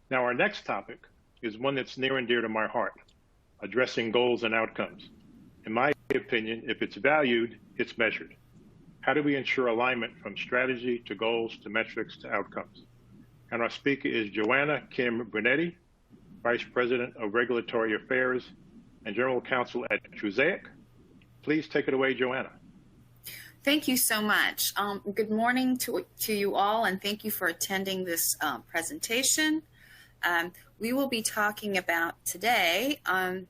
Now, our next topic is one that's near and dear to my heart, addressing goals and outcomes. In my opinion, if it's valued, it's measured. How do we ensure alignment from strategy to goals to metrics to outcomes? And our speaker is Joanna Kim Brunetti, Vice President of Regulatory Affairs and General Counsel at Trusaic. Please take it away, Joanna. Thank you so much. Good morning to you all, and thank you for attending this presentation. We will be talking about today,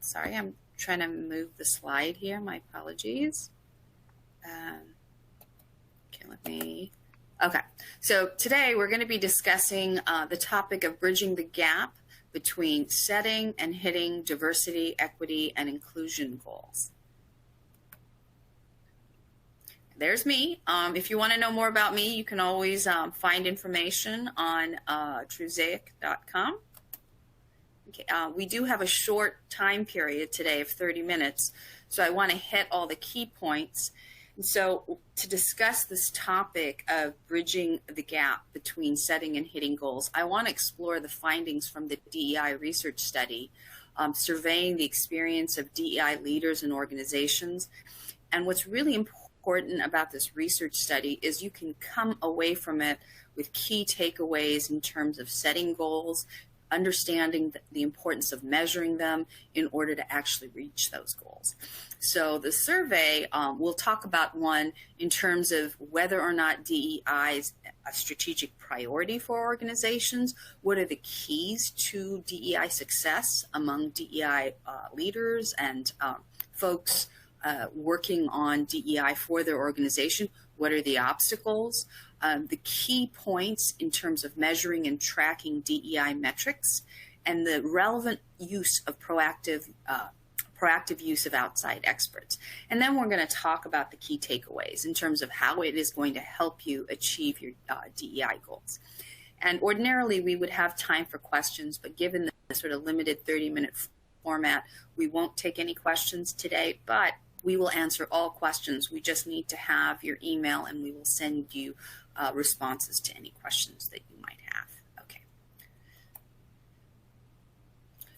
sorry, I'm trying to move the slide here, my apologies. Okay, so today we're going to be discussing the topic of bridging the gap between setting and hitting diversity, equity, and inclusion goals. There's me. If you want to know more about me, you can always find information on Trusaic.com. Okay, we do have a short time period today of 30 minutes, so I want to hit all the key points. And so to discuss this topic of bridging the gap between setting and hitting goals, I want to explore the findings from the DEI research study, surveying the experience of DEI leaders and organizations. And what's really important about this research study is you can come away from it with key takeaways in terms of setting goals, understanding the importance of measuring them in order to actually reach those goals. So the survey, we'll talk about one in terms of whether or not DEI is a strategic priority for organizations. What are the keys to DEI success among DEI leaders and folks working on DEI for their organization? What are the obstacles? The key points in terms of measuring and tracking DEI metrics, and the relevant use of proactive use of outside experts. And then we're going to talk about the key takeaways in terms of how it is going to help you achieve your DEI goals. And ordinarily we would have time for questions, but given the sort of limited 30-minute format, we won't take any questions today, but we will answer all questions. We just need to have your email, and we will send you responses to any questions that you might have. Okay.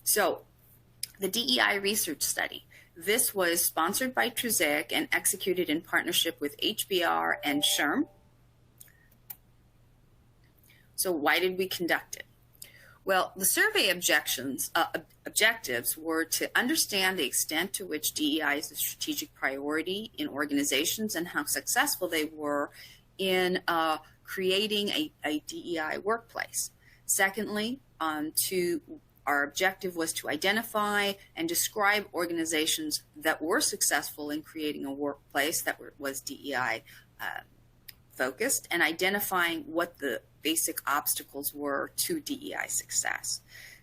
So the DEI research study. This was sponsored by Trusaic and executed in partnership with HBR and SHRM. So why did we conduct it? Well, the survey objectives were to understand the extent to which DEI is a strategic priority in organizations and how successful they were in creating a DEI workplace. Secondly, our objective was to identify and describe organizations that were successful in creating a workplace that was DEI focused, and identifying what the basic obstacles were to DEI success.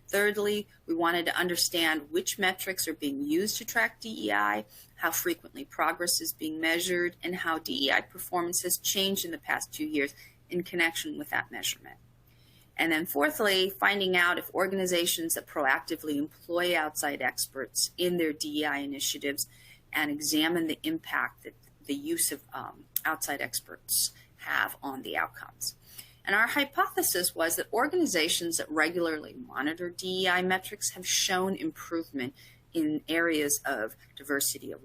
Thirdly, we wanted to understand which metrics are being used to track DEI, how frequently progress is being measured, and how DEI performance has changed in the past 2 years in connection with that measurement. And then fourthly, finding out if organizations that proactively employ outside experts in their DEI initiatives and examine the impact that the use of outside experts have on the outcomes. And our hypothesis was that organizations that regularly monitor DEI metrics have shown improvement in areas of diversity of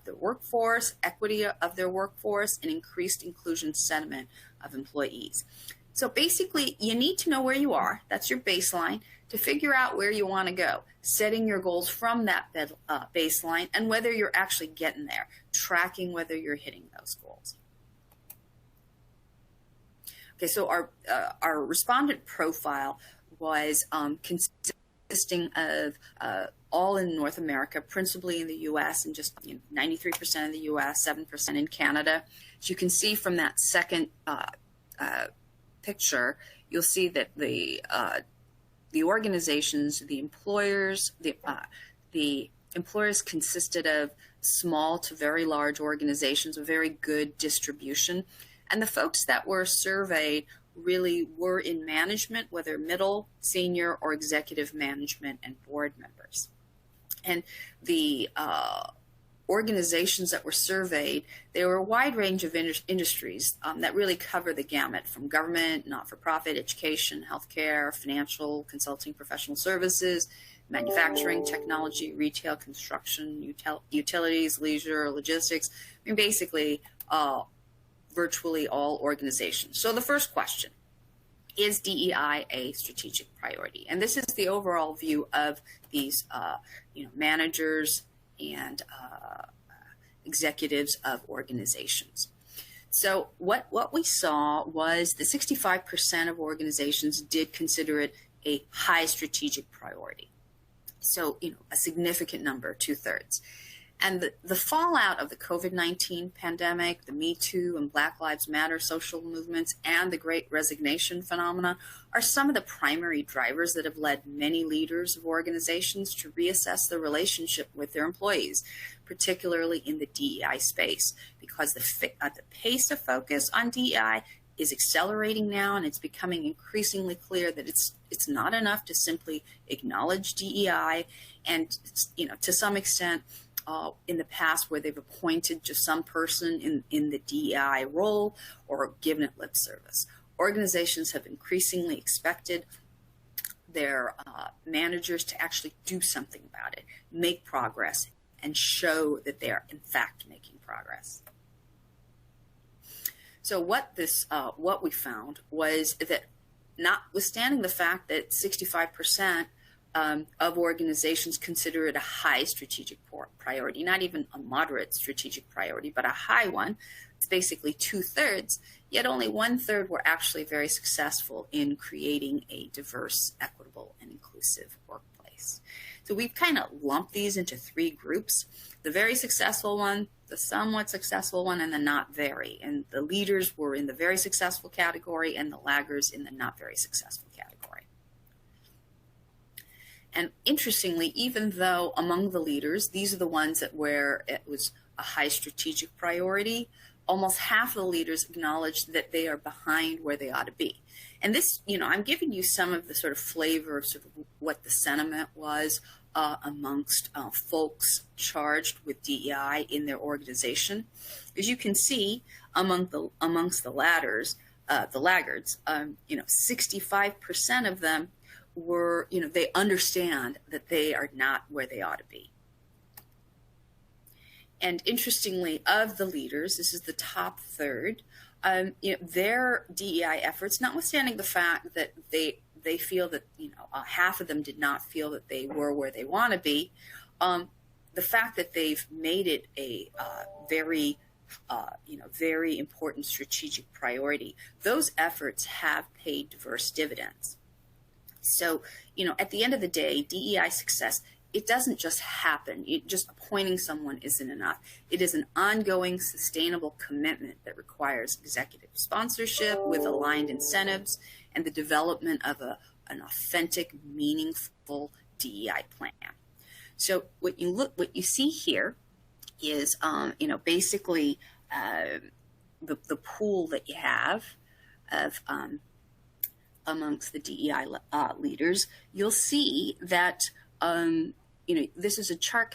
their workforce, equity of their workforce, and increased inclusion sentiment of employees. So basically, you need to know where you are. That's your baseline to figure out where you want to go, setting your goals from that baseline and whether you're actually getting there, tracking whether you're hitting those goals. Okay, so our respondent profile was consisting of all in North America, principally in the U.S., and just 93% in the U.S., 7% in Canada. As you can see from that second picture, you'll see that the organizations, the employers consisted of small to very large organizations, a very good distribution. And the folks that were surveyed really were in management, whether middle, senior, or executive management and board members. And the organizations that were surveyed, there were a wide range of industries that really cover the gamut, from government, not-for-profit, education, healthcare, financial, consulting, professional services, manufacturing, technology, retail, construction, utilities, leisure, logistics. I mean, basically, virtually all organizations. So the first question, is DEI a strategic priority? And this is the overall view of these managers and executives of organizations. So what we saw was that 65% of organizations did consider it a high strategic priority. So, a significant number, 2/3. And the fallout of the COVID-19 pandemic, the Me Too and Black Lives Matter social movements, and the Great Resignation phenomena are some of the primary drivers that have led many leaders of organizations to reassess their relationship with their employees, particularly in the DEI space, because the pace of focus on DEI is accelerating now, and it's becoming increasingly clear that it's not enough to simply acknowledge DEI, and to some extent, in the past, where they've appointed just some person in the DEI role or given it lip service. Organizations have increasingly expected their managers to actually do something about it, make progress, and show that they are in fact making progress. So what we found was that, notwithstanding the fact that 65% of organizations consider it a high strategic priority, not even a moderate strategic priority, but a high one. It's basically 2/3, yet only 1/3 were actually very successful in creating a diverse, equitable, and inclusive workplace. So we've kind of lumped these into 3 groups: the very successful one, the somewhat successful one, and the not very. And the leaders were in the very successful category, and the laggards in the not very successful category. And interestingly, even though among the leaders, these are the ones where it was a high strategic priority, almost half of the leaders acknowledged that they are behind where they ought to be. And this, I'm giving you some of the sort of flavor of sort of what the sentiment was amongst folks charged with DEI in their organization. As you can see, amongst the laggards, 65% of them were, they understand that they are not where they ought to be. And interestingly, of the leaders, this is the top third, their DEI efforts, notwithstanding the fact that they feel that, half of them did not feel that they were where they want to be, the fact that they've made it a very important strategic priority, those efforts have paid diverse dividends. So, at the end of the day, DEI success, it doesn't just happen. Just appointing someone isn't enough. It is an ongoing, sustainable commitment that requires executive sponsorship with aligned incentives and the development of an authentic, meaningful DEI plan. So what you see here is, basically the pool that you have of amongst the DEI leaders. You'll see that this is a chart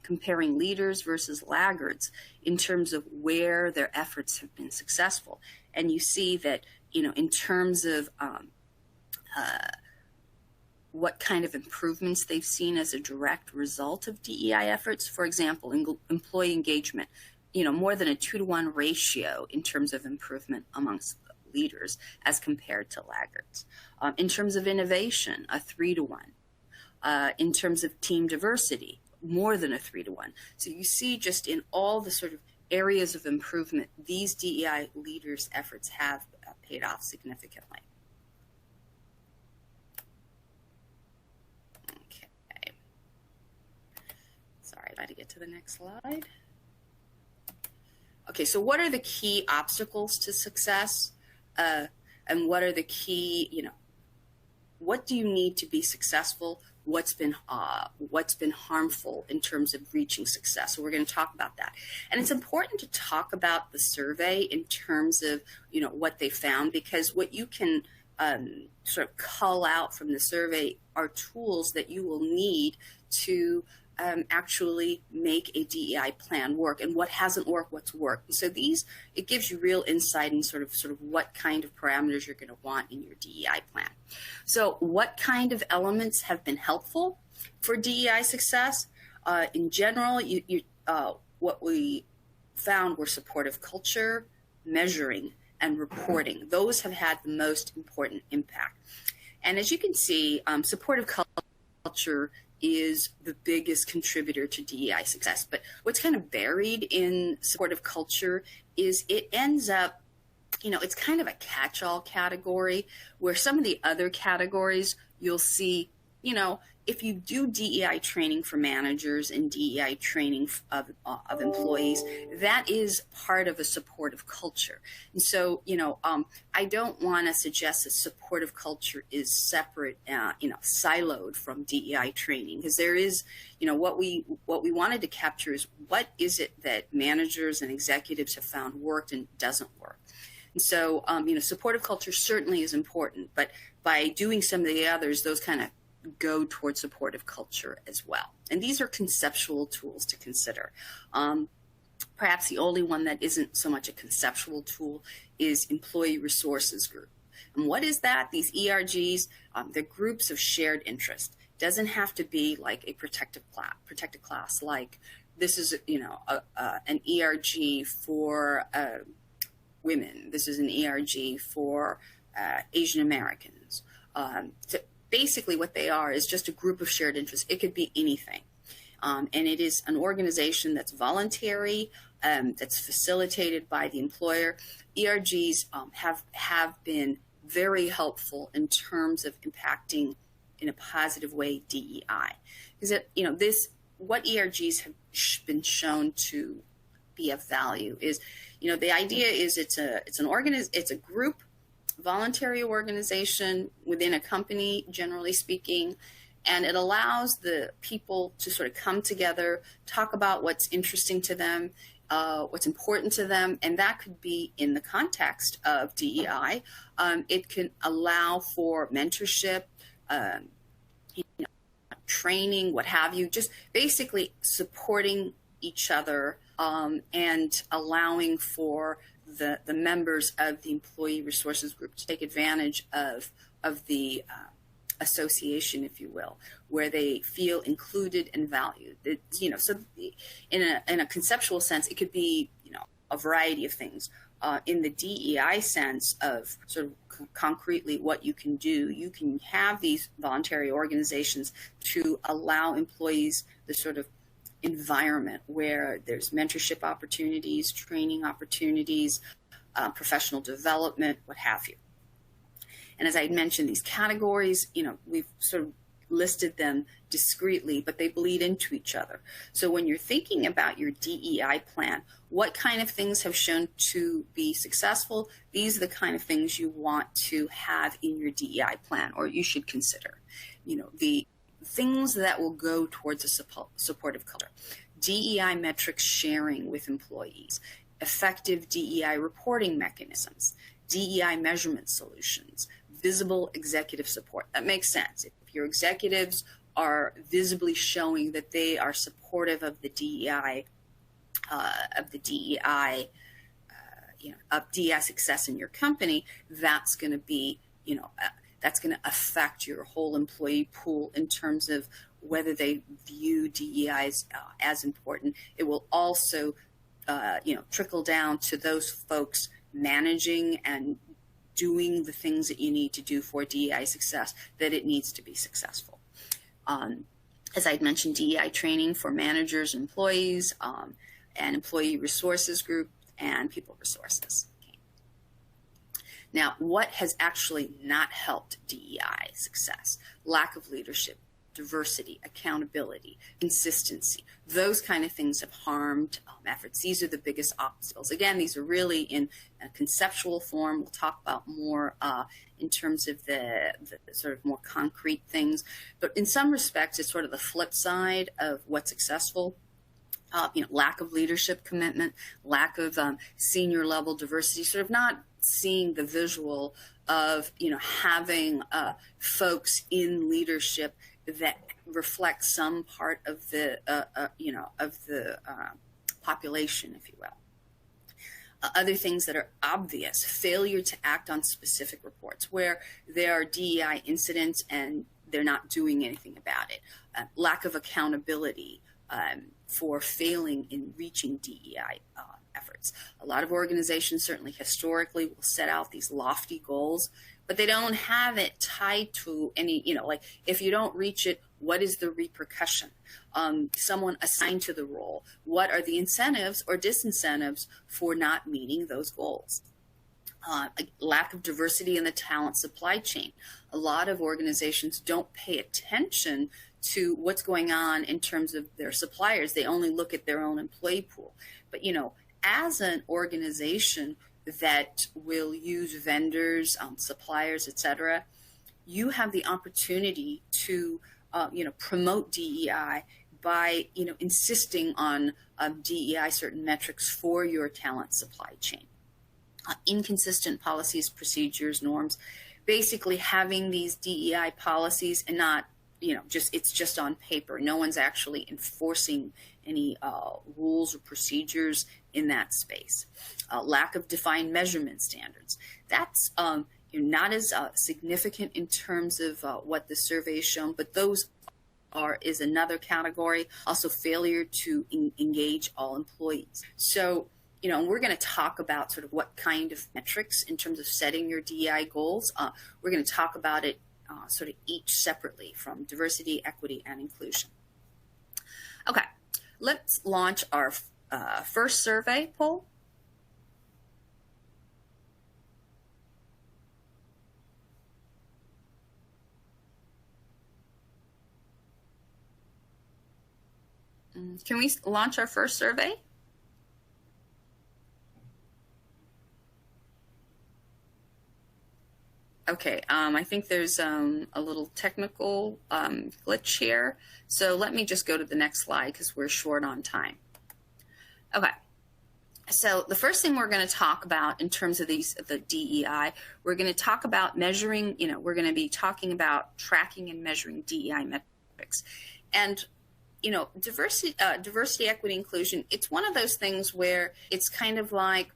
comparing leaders versus laggards in terms of where their efforts have been successful. And you see that, in terms of what kind of improvements they've seen as a direct result of DEI efforts. For example, employee engagement, more than a 2-to-1 ratio in terms of improvement amongst leaders as compared to laggards. In terms of innovation, a 3-to-1. In terms of team diversity, more than a 3-to-1. So you see, just in all the sort of areas of improvement, these DEI leaders' efforts have paid off significantly. Okay. Sorry, I got to get to the next slide. Okay, so what are the key obstacles to success? And what are the key, what do you need to be successful? What's been harmful in terms of reaching success? So we're going to talk about that. And it's important to talk about the survey in terms of, what they found, because what you can sort of cull out from the survey are tools that you will need to actually make a DEI plan work, and what hasn't worked, what's worked. And so it gives you real insight in sort of what kind of parameters you're going to want in your DEI plan. So what kind of elements have been helpful for DEI success? In general, what we found were supportive culture, measuring, and reporting. Those have had the most important impact. And as you can see, supportive culture is the biggest contributor to DEI success. But what's kind of buried in supportive culture is it ends up, it's kind of a catch-all category, where some of the other categories you'll see, if you do DEI training for managers and DEI training of employees, that is part of a supportive culture. And so, I don't want to suggest that supportive culture is separate, siloed from DEI training, because there is, what we wanted to capture is what is it that managers and executives have found worked and doesn't work. And so, supportive culture certainly is important, but by doing some of the others, those kind of go towards supportive culture as well. And these are conceptual tools to consider. Perhaps the only one that isn't so much a conceptual tool is employee resources group. And what is that? These ERGs, they're groups of shared interest. Doesn't have to be like a protected class, like this is, an ERG for women. This is an ERG for Asian Americans. Basically what they are is just a group of shared interests. It could be anything. And it is an organization that's voluntary, that's facilitated by the employer. ERGs have been very helpful in terms of impacting in a positive way DEI. Because what ERGs have been shown to be of value is, the idea is it's a group, voluntary organization within a company, generally speaking, and it allows the people to sort of come together, talk about what's interesting to them, what's important to them, and that could be in the context of DEI. It can allow for mentorship, training, what have you, just basically supporting each other and allowing for the members of the employee resources group to take advantage of the association, if you will, where they feel included and valued. So in a conceptual sense, it could be, a variety of things. In the DEI sense of sort of concretely what you can do, you can have these voluntary organizations to allow employees the sort of environment where there's mentorship opportunities, training opportunities, professional development, what have you. And as I mentioned, these categories, we've sort of listed them discreetly, but they bleed into each other. So when you're thinking about your DEI plan, what kind of things have shown to be successful? These are the kind of things you want to have in your DEI plan, or you should consider. The things that will go towards a supportive culture. DEI metrics sharing with employees, effective DEI reporting mechanisms, DEI measurement solutions, visible executive support. That makes sense. If your executives are visibly showing that they are supportive of the DEI, of DEI success in your company, that's going to be, that's going to affect your whole employee pool in terms of whether they view DEI as important. It will also, trickle down to those folks managing and doing the things that you need to do for DEI success, that it needs to be successful. As I'd mentioned, DEI training for managers, employees, and employee resources group, and people resources. Okay. Now, what has actually not helped DEI success? Lack of leadership, diversity, accountability, consistency. Those kind of things have harmed efforts. These are the biggest obstacles. Again, these are really in a conceptual form. We'll talk about more in terms of the sort of more concrete things. But in some respects, it's sort of the flip side of what's successful. Lack of leadership commitment, lack of senior level diversity, sort of not seeing the visual of, having folks in leadership that reflect some part of the population, if you will. Other things that are obvious: failure to act on specific reports where there are DEI incidents and they're not doing anything about it. Lack of accountability for failing in reaching DEI efforts. A lot of organizations, certainly historically, will set out these lofty goals, but they don't have it tied to any, like if you don't reach it, what is the repercussion? Someone assigned to the role, what are the incentives or disincentives for not meeting those goals? Lack of diversity in the talent supply chain. A lot of organizations don't pay attention to what's going on in terms of their suppliers. They only look at their own employee pool. But, as an organization that will use vendors, suppliers, etc., you have the opportunity to, promote DEI by, insisting on DEI certain metrics for your talent supply chain. Inconsistent policies, procedures, norms, basically having these DEI policies and not, it's just on paper. No one's actually enforcing any rules or procedures in that space. Lack of defined measurement standards. That's not as significant in terms of what the survey has shown, but those is another category. Also, failure to engage all employees. So, we're going to talk about sort of what kind of metrics in terms of setting your DEI goals. We're going to talk about it sort of each separately, from diversity, equity, and inclusion. Okay, let's launch our first survey poll. Can we launch our first survey? Okay, I think there's a little technical glitch here. So let me just go to the next slide because we're short on time. Okay, so the first thing we're going to talk about in terms of the DEI, we're going to talk about measuring, we're going to be talking about tracking and measuring DEI metrics. And diversity, equity, inclusion, it's one of those things where it's kind of like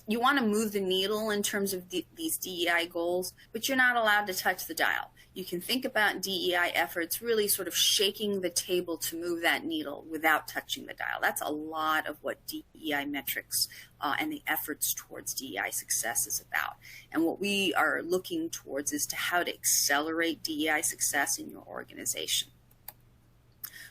you want to move the needle in terms of these DEI goals, but you're not allowed to touch the dial. You can think about DEI efforts really sort of shaking the table to move that needle without touching the dial. That's a lot of what DEI metrics and the efforts towards DEI success is about. And what we are looking towards is to how to accelerate DEI success in your organization.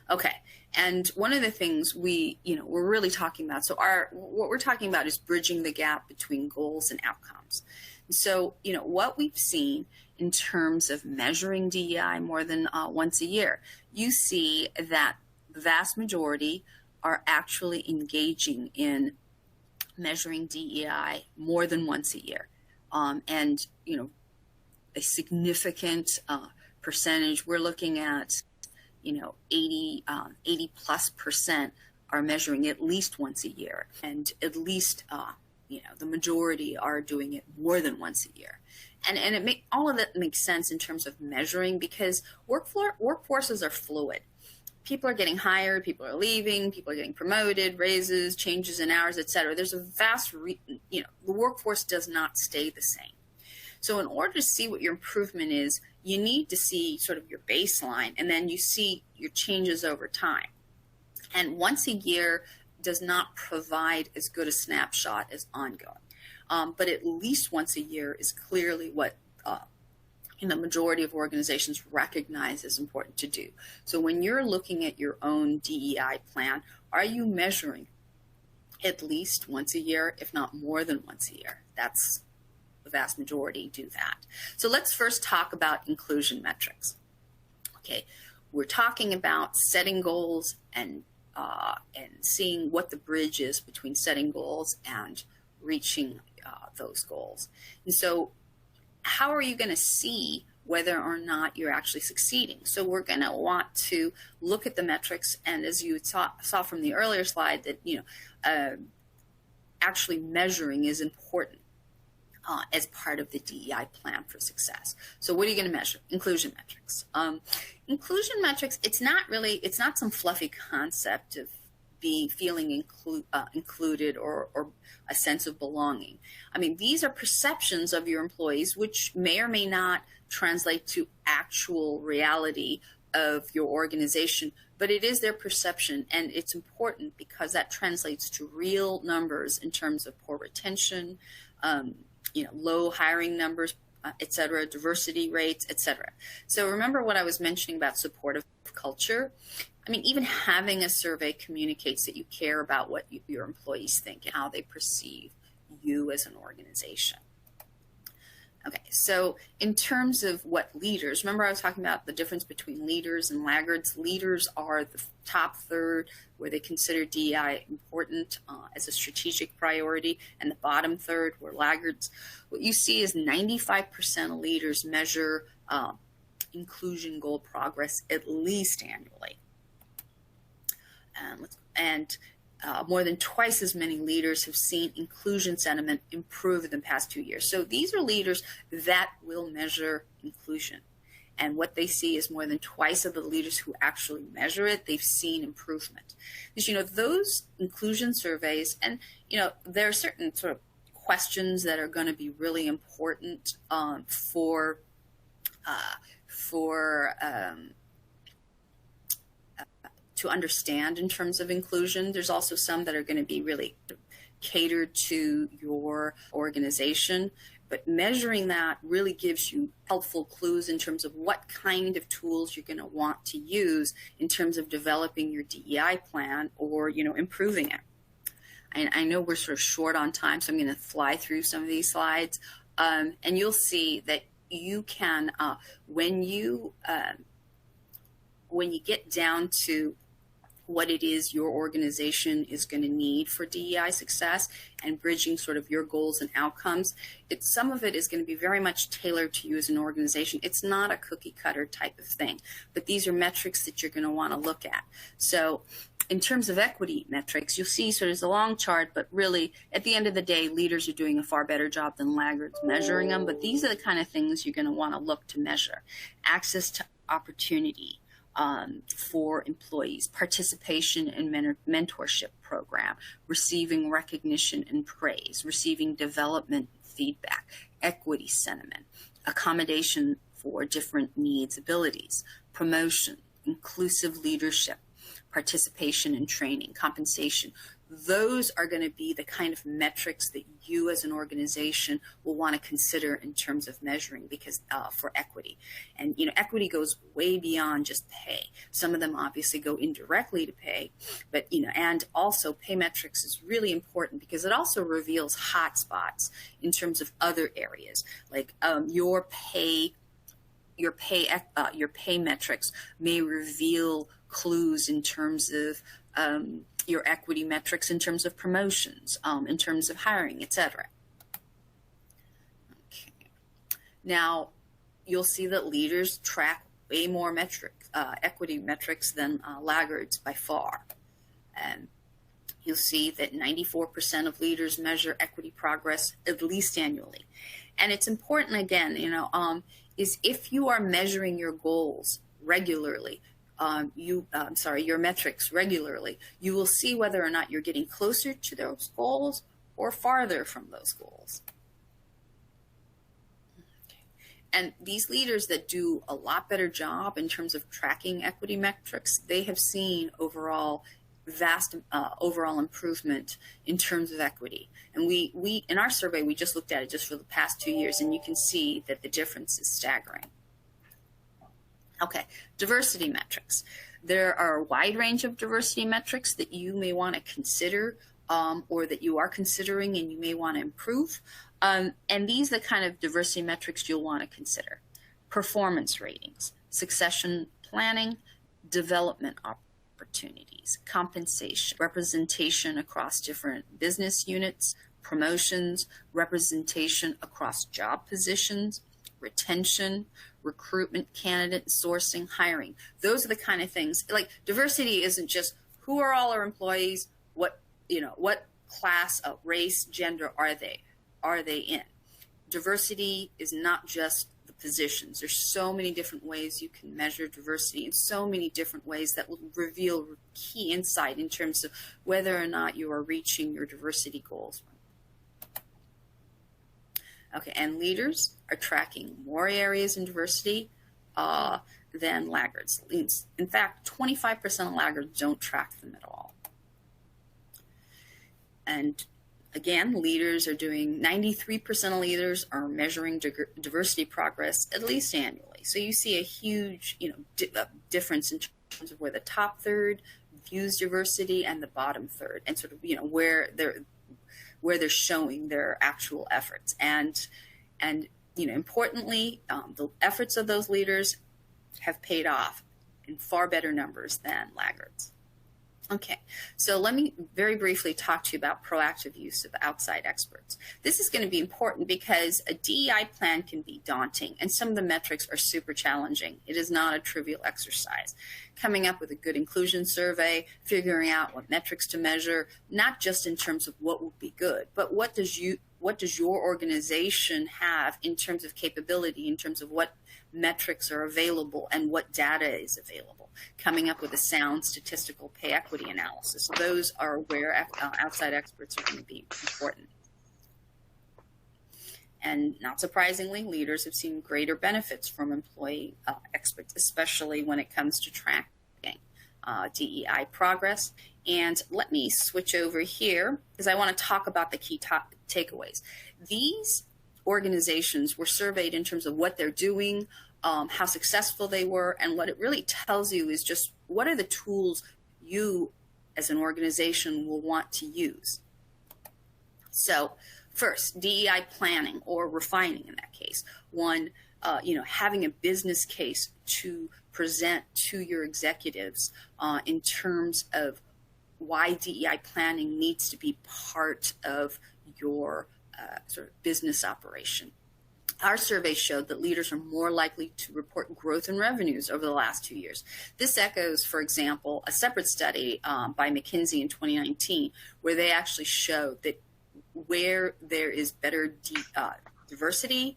Okay, and one of the things we're really talking about, so what we're talking about is bridging the gap between goals and outcomes. So, what we've seen in terms of measuring DEI more than once a year, you see that the vast majority are actually engaging in measuring DEI more than once a year. And, a significant percentage, we're looking at 80 plus % are measuring at least once a year, and at least the majority are doing it more than once a year. And all of that makes sense in terms of measuring, because workforces are fluid. People are getting hired, people are leaving, people are getting promoted, raises, changes in hours, etc. There's a vast the workforce does not stay the same. So in order to see what your improvement is, you need to see sort of your baseline, and then you see your changes over time. And once a year does not provide as good a snapshot as ongoing. But at least once a year is clearly what the majority of organizations recognize as important to do. So when you're looking at your own DEI plan, are you measuring at least once a year, if not more than once a year? That's the vast majority do that. So let's first talk about inclusion metrics. Okay, we're talking about setting goals and seeing what the bridge is between setting goals and reaching those goals. And so how are you going to see whether or not you're actually succeeding? So we're going to want to look at the metrics, and as you saw from the earlier slide, that actually measuring is important. as part of the DEI plan for success. So what are you going to measure? Inclusion metrics. Inclusion metrics, it's not some fluffy concept of feeling included or a sense of belonging. I mean, these are perceptions of your employees, which may or may not translate to actual reality of your organization, but it is their perception, and it's important because that translates to real numbers in terms of poor retention, low hiring numbers, et cetera, diversity rates, et cetera. So remember what I was mentioning about supportive culture? I mean, even having a survey communicates that you care about what your employees think and how they perceive you as an organization. Okay, so in terms of what leaders, remember I was talking about the difference between leaders and laggards. Leaders are the top third where they consider DEI important as a strategic priority, and the bottom third were laggards. What you see is 95% of leaders measure inclusion goal progress at least annually. And more than twice as many leaders have seen inclusion sentiment improve in the past 2 years. So these are leaders that will measure inclusion. And what they see is more than twice of the leaders who actually measure it, they've seen improvement. Because, those inclusion surveys, and, there are certain sort of questions that are going to be really important to understand in terms of inclusion. There's also some that are going to be really catered to your organization, but measuring that really gives you helpful clues in terms of what kind of tools you're going to want to use in terms of developing your DEI plan or, improving it. I know we're sort of short on time, so I'm going to fly through some of these slides, and you'll see that you can, when you get down to what it is your organization is going to need for DEI success and bridging sort of your goals and outcomes, some of it is going to be very much tailored to you as an organization. It's not a cookie cutter type of thing, but these are metrics that you're going to want to look at. So in terms of equity metrics, you'll see sort of a long chart, but really at the end of the day, leaders are doing a far better job than laggards measuring them. But these are the kind of things you're going to want to look to measure. Access to opportunity for employees, participation in mentorship program, receiving recognition and praise, receiving development feedback, equity sentiment, accommodation for different needs, abilities, promotion, inclusive leadership, participation in training, compensation. Those are going to be the kind of metrics that you as an organization will want to consider in terms of measuring because for equity. And, equity goes way beyond just pay. Some of them obviously go indirectly to pay, but, and also pay metrics is really important because it also reveals hot spots in terms of other areas, like your pay metrics may reveal clues in terms of your equity metrics, in terms of promotions, in terms of hiring, etc. Okay. Now, you'll see that leaders track way more equity metrics than laggards by far. And you'll see that 94% of leaders measure equity progress at least annually. And it's important, again, is if you are measuring your goals regularly, your metrics regularly, you will see whether or not you're getting closer to those goals or farther from those goals. Okay. And these leaders that do a lot better job in terms of tracking equity metrics, they have seen vast overall improvement in terms of equity. And we in our survey, we just looked at it just for the past 2 years, and you can see that the difference is staggering. Okay, diversity metrics. There are a wide range of diversity metrics that you may want to consider or that you are considering and you may want to improve. And these are the kind of diversity metrics you'll want to consider. Performance ratings, succession planning, development opportunities, compensation, representation across different business units, promotions, representation across job positions, retention, recruitment, candidate sourcing, hiring. Those are the kind of things. Like, diversity isn't just who are all our employees, what class of race, gender are they in. diversity is not just the positions. There's so many different ways you can measure diversity, and so many different ways that will reveal key insight in terms of whether or not you are reaching your diversity goals. Okay, and leaders are tracking more areas in diversity than laggards. In fact, 25% of laggards don't track them at all. And again, leaders are doing, 93% of leaders are measuring diversity progress at least annually. So you see a huge, difference in terms of where the top third views diversity and the bottom third, and sort of, where they're showing their actual efforts. And importantly, the efforts of those leaders have paid off in far better numbers than laggards. Okay, so let me very briefly talk to you about proactive use of outside experts. This is going to be important because a DEI plan can be daunting, and some of the metrics are super challenging. It is not a trivial exercise. Coming up with a good inclusion survey, figuring out what metrics to measure, not just in terms of what would be good, but what does your organization have in terms of capability, in terms of what metrics are available and what data is available. Coming up with a sound statistical pay equity analysis. Those are where outside experts are going to be important. And not surprisingly, leaders have seen greater benefits from employee experts, especially when it comes to tracking DEI progress. And let me switch over here because I want to talk about the key takeaways. These organizations were surveyed in terms of what they're doing, how successful they were, and what it really tells you is just what are the tools you as an organization will want to use. So first, DEI planning or refining in that case. One, having a business case to present to your executives in terms of why DEI planning needs to be part of your sort of business operation. Our survey showed that leaders are more likely to report growth in revenues over the last 2 years. This echoes, for example, a separate study by McKinsey in 2019, where they actually showed that where there is better diversity,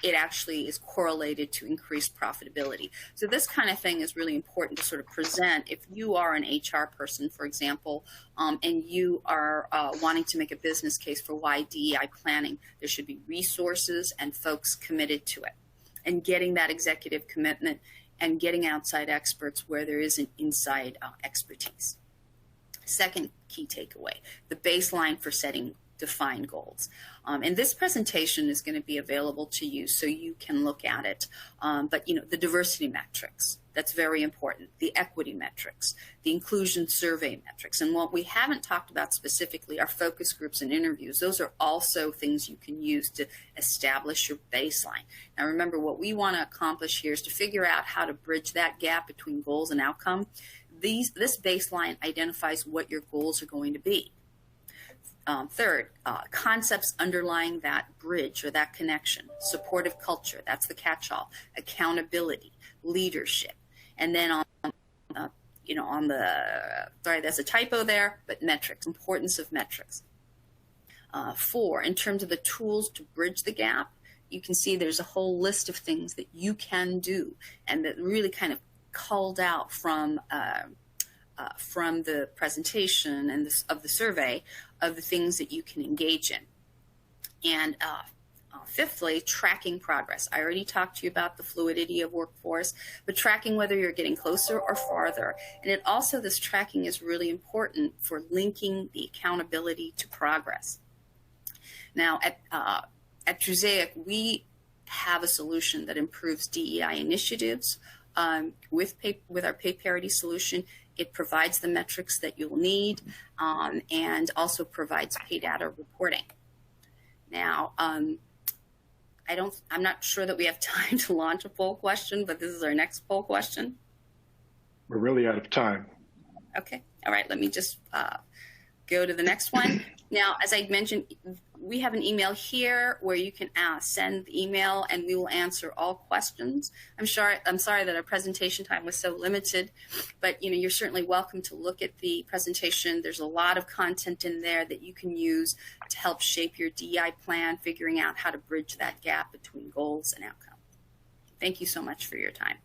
it actually is correlated to increased profitability. So this kind of thing is really important to sort of present. If you are an HR person, for example, and you are wanting to make a business case for why DEI planning, there should be resources and folks committed to it. And getting that executive commitment and getting outside experts where there isn't inside expertise. Second key takeaway, the baseline for setting defined goals. And this presentation is going to be available to you so you can look at it. But, the diversity metrics, that's very important. The equity metrics, the inclusion survey metrics. And what we haven't talked about specifically are focus groups and interviews. Those are also things you can use to establish your baseline. Now, remember, what we want to accomplish here is to figure out how to bridge that gap between goals and outcome. This baseline identifies what your goals are going to be. Third, concepts underlying that bridge or that connection. Supportive culture, that's the catch-all. Accountability, leadership. And then there's a typo there, but metrics, importance of metrics. 4, in terms of the tools to bridge the gap, you can see there's a whole list of things that you can do and that really kind of called out from the presentation and of the survey of the things that you can engage in. And fifthly, tracking progress. I already talked to you about the fluidity of workforce, but tracking whether you're getting closer or farther. And this tracking is really important for linking the accountability to progress. Now, at Trusaic, we have a solution that improves DEI initiatives with our PayParity solution. It provides the metrics that you'll need and also provides pay data reporting. Now, I'm not sure that we have time to launch a poll question, but this is our next poll question. We're really out of time. Okay. All right. Let me just go to the next one. Now, as I mentioned, we have an email here where you can send the email and we will answer all questions. I'm sorry that our presentation time was so limited, but you're certainly welcome to look at the presentation. There's a lot of content in there that you can use to help shape your DEI plan, figuring out how to bridge that gap between goals and outcomes. Thank you so much for your time.